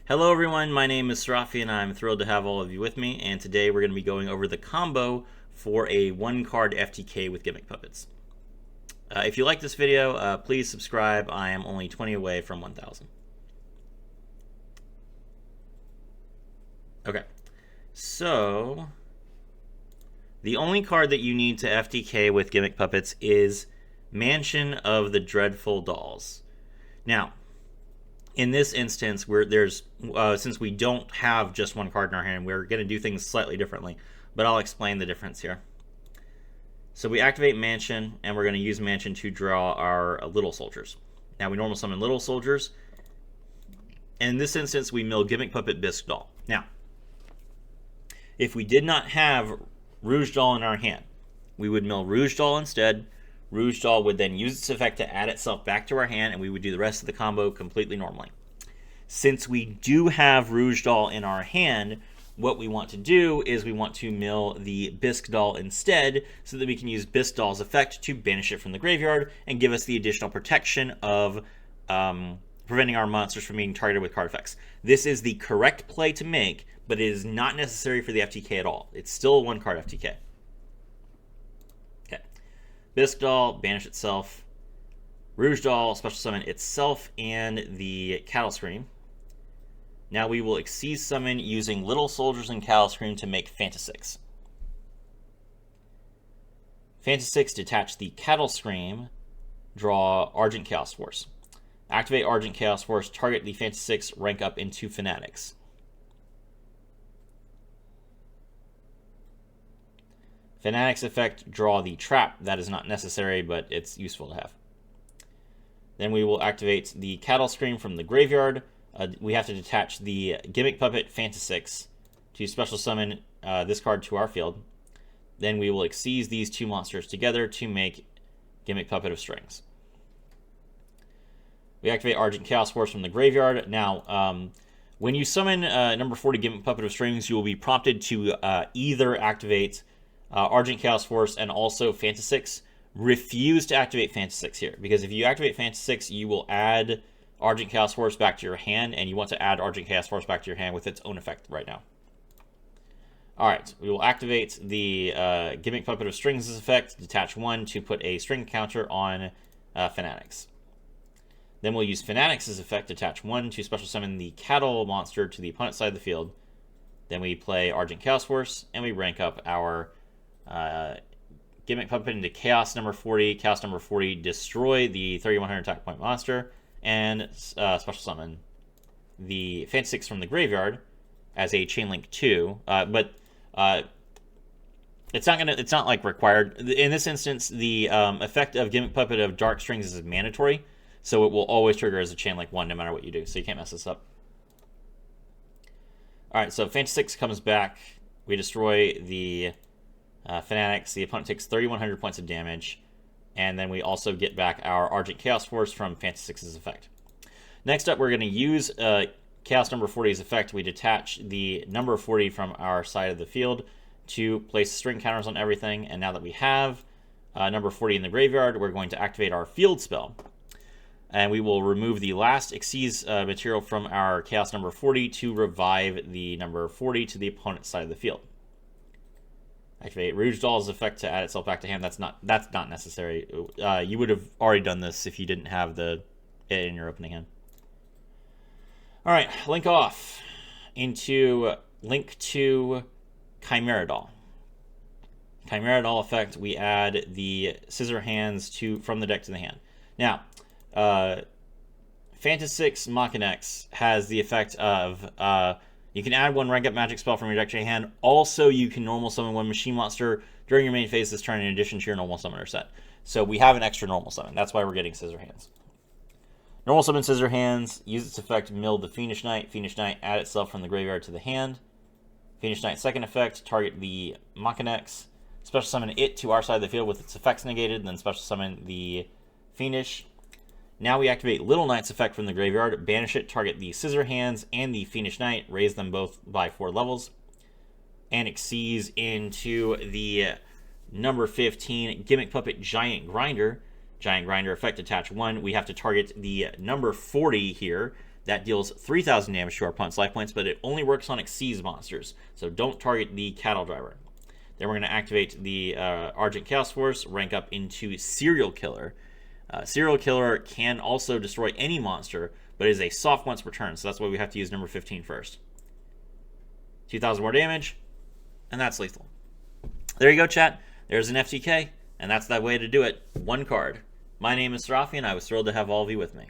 Hello everyone, my name is Serafi and I'm thrilled to have all of you with me, and today we're going to be going over the combo for a one-card FTK with Gimmick Puppets. If you like this video, please subscribe. I am only 20 away from 1,000. Okay, so the only card that you need to FTK with Gimmick Puppets is Mansion of the Dreadful Dolls. Now, in this instance, since we don't have just one card in our hand, we're going to do things slightly differently, but I'll explain the difference here. So we activate Mansion, and we're going to use Mansion to draw our little soldiers. Now we normal summon little soldiers, and in this instance we mill Gimmick Puppet Bisque Doll. Now, if we did not have Rouge Doll in our hand, we would mill Rouge Doll instead. Rouge Doll would then use its effect to add itself back to our hand, and we would do the rest of the combo completely normally. Since we do have Rouge Doll in our hand, what we want to do is we want to mill the Bisque Doll instead, so that we can use Bisque Doll's effect to banish it from the graveyard and give us the additional protection of preventing our monsters from being targeted with card effects. This is the correct play to make, but it is not necessary for the FTK at all. It's still a one-card FTK. Bisque Doll, banish itself. Rouge Doll, special summon itself and the Cattle Scream. Now we will Xyz summon using Little Soldiers and Cattle Scream to make Fantasix. Fantasix, detach the Cattle Scream, draw Argent Chaos Force. Activate Argent Chaos Force, target the Fantasix, rank up into Fanatics. Fanatics effect, draw the trap. That is not necessary, but it's useful to have. Then we will activate the Cattle Scream from the graveyard. We have to detach the Gimmick Puppet Fantasix to special summon this card to our field. Then we will Xyz these two monsters together to make Gimmick Puppet of Strings. We activate Argent Chaos Force from the graveyard. Now, when you summon number 40 Gimmick Puppet of Strings, you will be prompted to either activate Argent Chaos Force and also Fantasix. Refuse to activate Fantasix here, because if you activate Fantasix, you will add Argent Chaos Force back to your hand, and you want to add Argent Chaos Force back to your hand with its own effect right now. Alright, we will activate the Gimmick Puppet of Strings' effect, detach one to put a string counter on Fanatics. Then we'll use Fanatics' effect, detach one to special summon the Cattle monster to the opponent's side of the field. Then we play Argent Chaos Force, and we rank up our Gimmick Puppet into Chaos number 40. Chaos number 40, destroy the 3100 attack point monster, and special summon the Fantasix from the graveyard as a Chain Link 2. But it's not like required. In this instance, the effect of Gimmick Puppet of Dark Strings is mandatory, so it will always trigger as a Chain Link 1 no matter what you do, so you can't mess this up. Alright, so Fantasix comes back. We destroy the Fanatics. The opponent takes 3,100 points of damage, and then we also get back our Argent Chaos Force from Fantasix's effect. Next up, we're going to use Chaos number 40's effect. We detach the number 40 from our side of the field to place string counters on everything, and now that we have number 40 in the graveyard, we're going to activate our field spell. And we will remove the last Xyz material from our Chaos number 40 to revive the number 40 to the opponent's side of the field. Activate Rouge Doll's effect to add itself back to hand. That's not necessary. You would have already done this if you didn't have it in your opening hand. Alright, link off into Link to Chimera Doll. Chimera Doll effect, we add the Scissor Hands from the deck to the hand. Now, Fantasix Machinex has the effect of you can add one rank up magic spell from your deck to your hand. Also, you can normal summon one machine monster during your main phase this turn in addition to your normal summoner set. So we have an extra normal summon. That's why we're getting Scissor Hands. Normal summon Scissor Hands, use its effect, mill the Fiendish Knight. Fiendish Knight, add itself from the graveyard to the hand. Fiendish Knight second effect, target the Machinex. Special summon it to our side of the field with its effects negated, and then special summon the Fiendish. Now we activate Little Knight's effect from the graveyard, banish it, target the Scissor Hands and the Fiendish Knight, raise them both by 4 levels, and Xyz into the number 15 Gimmick Puppet Giant Grinder. Giant Grinder effect, attach 1. We have to target the number 40 here That deals 3,000 damage to our opponent's life points, but it only works on Xyz monsters, so don't target the Cattle Driver. Then we're going to activate the Argent Chaos Force, rank up into Serial Killer. Serial Killer can also destroy any monster, but is a soft once per turn, so that's why we have to use number 15 first. 2,000 more damage, and that's lethal. There you go, chat. There's an FTK, and that's that way to do it. One card. My name is Serafi, and I was thrilled to have all of you with me.